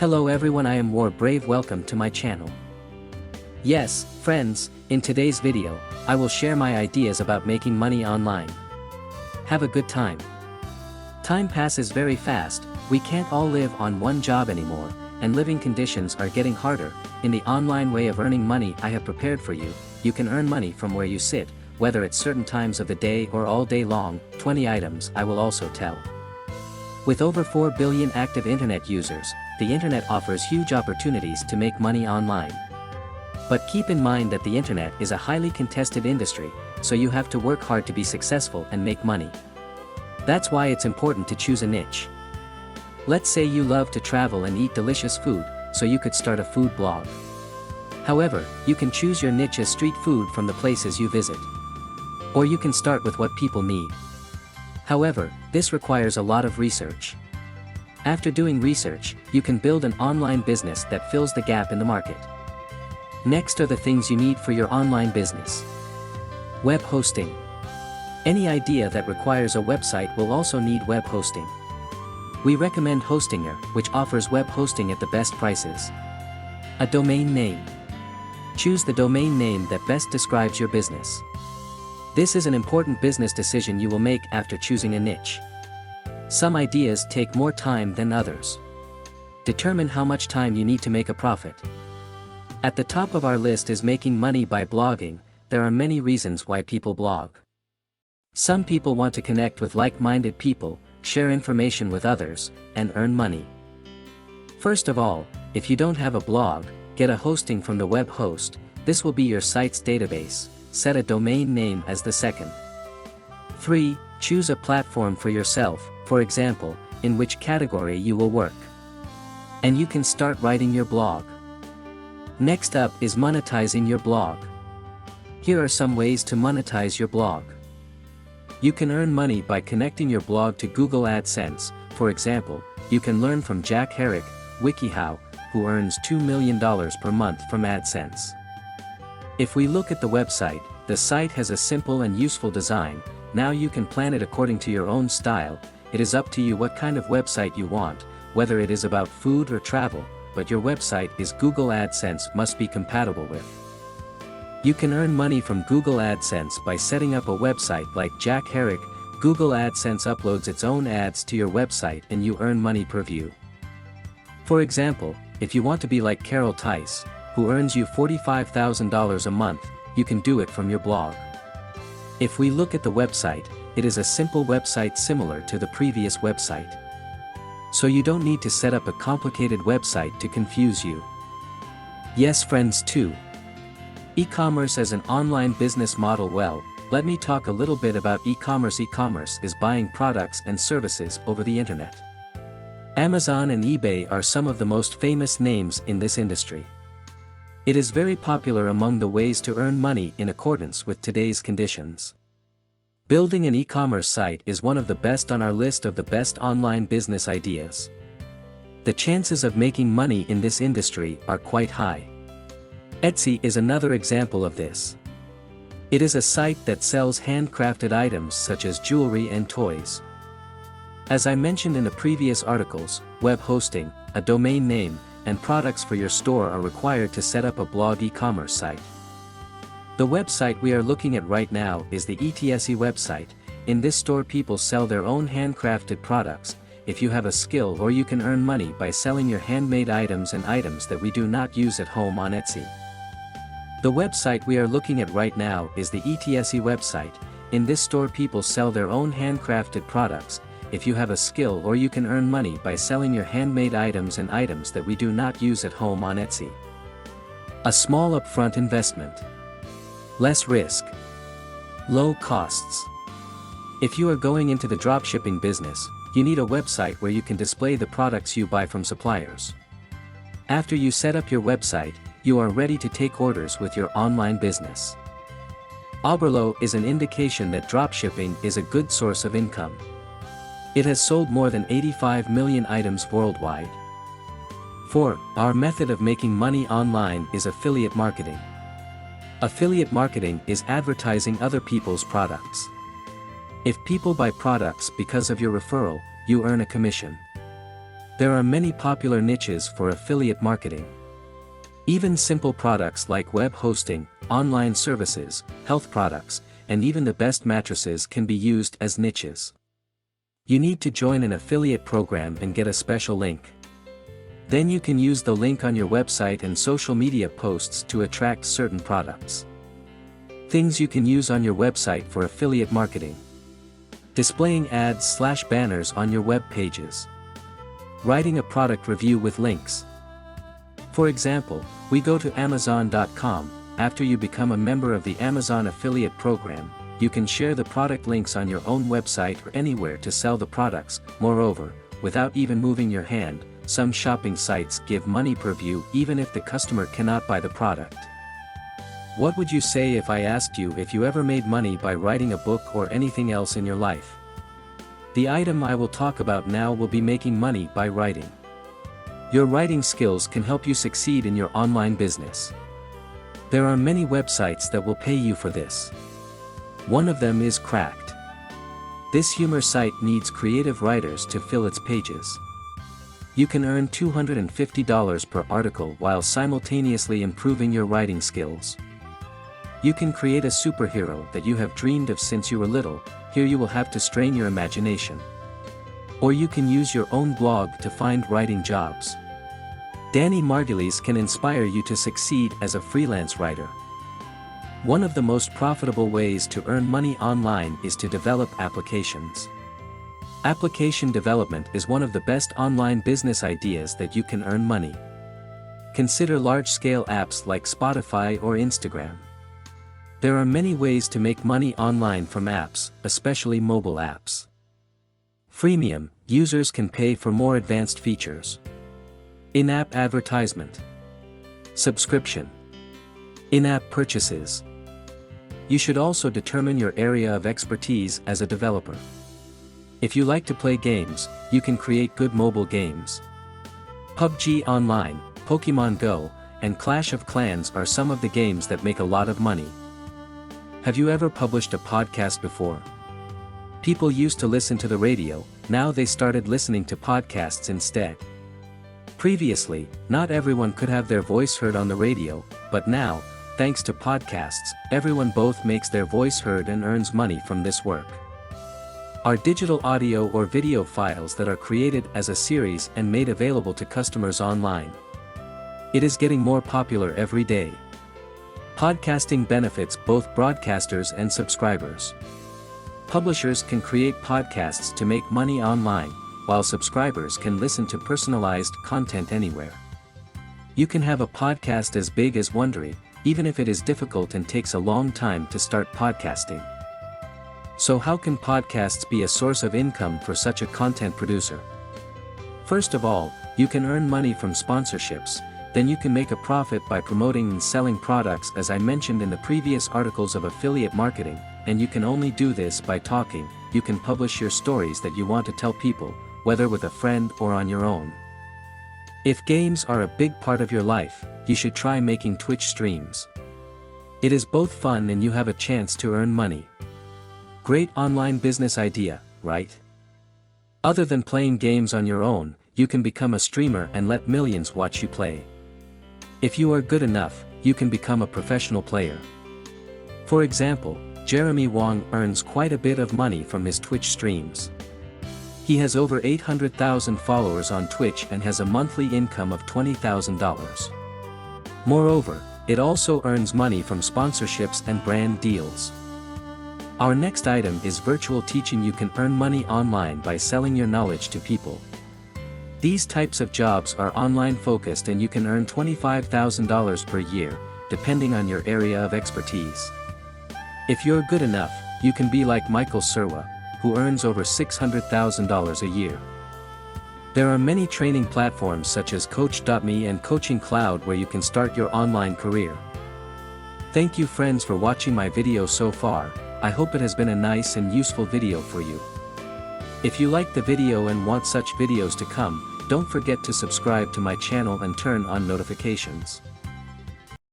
Hello everyone, I am War Brave. Welcome to my channel. Yes, friends, in today's video, I will share my ideas about making money online. Have a good time. Time passes very fast, we can't all live on one job anymore, and living conditions are getting harder. In the online way of earning money I have prepared for you, you can earn money from where you sit, whether at certain times of the day or all day long. 20 items I will also tell. With over 4 billion active internet users, the internet offers huge opportunities to make money online. But keep in mind that the internet is a highly contested industry, so you have to work hard to be successful and make money. That's why it's important to choose a niche. Let's say you love to travel and eat delicious food, so you could start a food blog. However, you can choose your niche as street food from the places you visit. Or you can start with what people need. However, this requires a lot of research. After doing research, you can build an online business that fills the gap in the market. Next are the things you need for your online business. Web hosting. Any idea that requires a website will also need web hosting. We recommend Hostinger, which offers web hosting at the best prices. A domain name. Choose the domain name that best describes your business. This is an important business decision you will make after choosing a niche. Some ideas take more time than others. Determine how much time you need to make a profit. At the top of our list is making money by blogging. There are many reasons why people blog. Some people want to connect with like-minded people, share information with others, and earn money. First of all, if you don't have a blog, get a hosting from the web host. This will be your site's database. Set a domain name as the second. 3. Choose a platform for yourself, for example, in which category you will work. And you can start writing your blog. Next up is monetizing your blog. Here are some ways to monetize your blog. You can earn money by connecting your blog to Google AdSense. For example, you can learn from Jack Herrick, WikiHow, who earns $2 million per month from AdSense. If we look at the website, the site has a simple and useful design. Now you can plan it according to your own style. It is up to you what kind of website you want, whether it is about food or travel, but your website is Google AdSense must be compatible with. You can earn money from Google AdSense by setting up a website like Jack Herrick. Google AdSense uploads its own ads to your website and you earn money per view. For example, if you want to be like Carol Tice, who earns you $45,000 a month, you can do it from your blog. If we look at the website, it is a simple website similar to the previous website. So you don't need to set up a complicated website to confuse you. Yes, friends, too. E-commerce as an online business model. Well, let me talk a little bit about e-commerce. E-commerce is buying products and services over the internet. Amazon and eBay are some of the most famous names in this industry. It is very popular among the ways to earn money in accordance with today's conditions. Building an e-commerce site is one of the best on our list of the best online business ideas. The chances of making money in this industry are quite high. Etsy is another example of this. It is a site that sells handcrafted items such as jewelry and toys. As I mentioned in the previous articles, web hosting, a domain name, and products for your store are required to set up a blog e-commerce site. The website we are looking at right now is the Etsy website. In this store people sell their own handcrafted products. If you have a skill, or you can earn money by selling your handmade items and items that we do not use at home on Etsy. The website we are looking at right now is the Etsy website. In this store people sell their own handcrafted products. If you have a skill, or you can earn money by selling your handmade items and items that we do not use at home on Etsy. A small upfront investment. Less risk. Low costs. If you are going into the dropshipping business, you need a website where you can display the products you buy from suppliers. After you set up your website, you are ready to take orders with your online business. Oberlo is an indication that dropshipping is a good source of income. It has sold more than 85 million items worldwide. 4. Our method of making money online is affiliate marketing. Affiliate marketing is advertising other people's products. If people buy products because of your referral, you earn a commission. There are many popular niches for affiliate marketing. Even simple products like web hosting, online services, health products, and even the best mattresses can be used as niches. You need to join an affiliate program and get a special link. Then you can use the link on your website and social media posts to attract certain products. Things you can use on your website for affiliate marketing. Displaying ads/banners on your web pages. Writing a product review with links. For example, we go to Amazon.com. After you become a member of the Amazon affiliate program, you can share the product links on your own website or anywhere to sell the products. Moreover, without even moving your hand, some shopping sites give money per view even if the customer cannot buy the product. What would you say if I asked you if you ever made money by writing a book or anything else in your life? The item I will talk about now will be making money by writing. Your writing skills can help you succeed in your online business. There are many websites that will pay you for this. One of them is Creat. This humor site needs creative writers to fill its pages. You can earn $250 per article while simultaneously improving your writing skills. You can create a superhero that you have dreamed of since you were little. Here you will have to strain your imagination. Or you can use your own blog to find writing jobs. Danny Margulies can inspire you to succeed as a freelance writer. One of the most profitable ways to earn money online is to develop applications. Application development is one of the best online business ideas that you can earn money. Consider large-scale apps like Spotify or Instagram. There are many ways to make money online from apps, especially mobile apps. Freemium, users can pay for more advanced features. In-app advertisement. Subscription. In-app purchases. You should also determine your area of expertise as a developer. If you like to play games, you can create good mobile games. PUBG Online, Pokemon Go, and Clash of Clans are some of the games that make a lot of money. Have you ever published a podcast before? People used to listen to the radio, now they started listening to podcasts instead. Previously, not everyone could have their voice heard on the radio, but now, thanks to podcasts, everyone both makes their voice heard and earns money from this work. Are digital audio or video files that are created as a series and made available to customers online. It is getting more popular every day. Podcasting benefits both broadcasters and subscribers. Publishers can create podcasts to make money online, while subscribers can listen to personalized content anywhere. You can have a podcast as big as Wondery, even if it is difficult and takes a long time to start podcasting. So how can podcasts be a source of income for such a content producer? First of all, you can earn money from sponsorships, then you can make a profit by promoting and selling products as I mentioned in the previous articles of affiliate marketing, and you can only do this by talking. You can publish your stories that you want to tell people, whether with a friend or on your own. If games are a big part of your life, you should try making Twitch streams. It is both fun and you have a chance to earn money. Great online business idea, right? Other than playing games on your own, you can become a streamer and let millions watch you play. If you are good enough, you can become a professional player. For example, Jeremy Wong earns quite a bit of money from his Twitch streams. He has over 800,000 followers on Twitch and has a monthly income of $20,000. Moreover, it also earns money from sponsorships and brand deals. Our next item is virtual teaching. You can earn money online by selling your knowledge to people. These types of jobs are online focused and you can earn $25,000 per year, depending on your area of expertise. If you're good enough, you can be like Michael Serwa, who earns over $600,000 a year. There are many training platforms such as Coach.me and Coaching Cloud where you can start your online career. Thank you friends for watching my video so far. I hope it has been a nice and useful video for you. If you liked the video and want such videos to come, don't forget to subscribe to my channel and turn on notifications.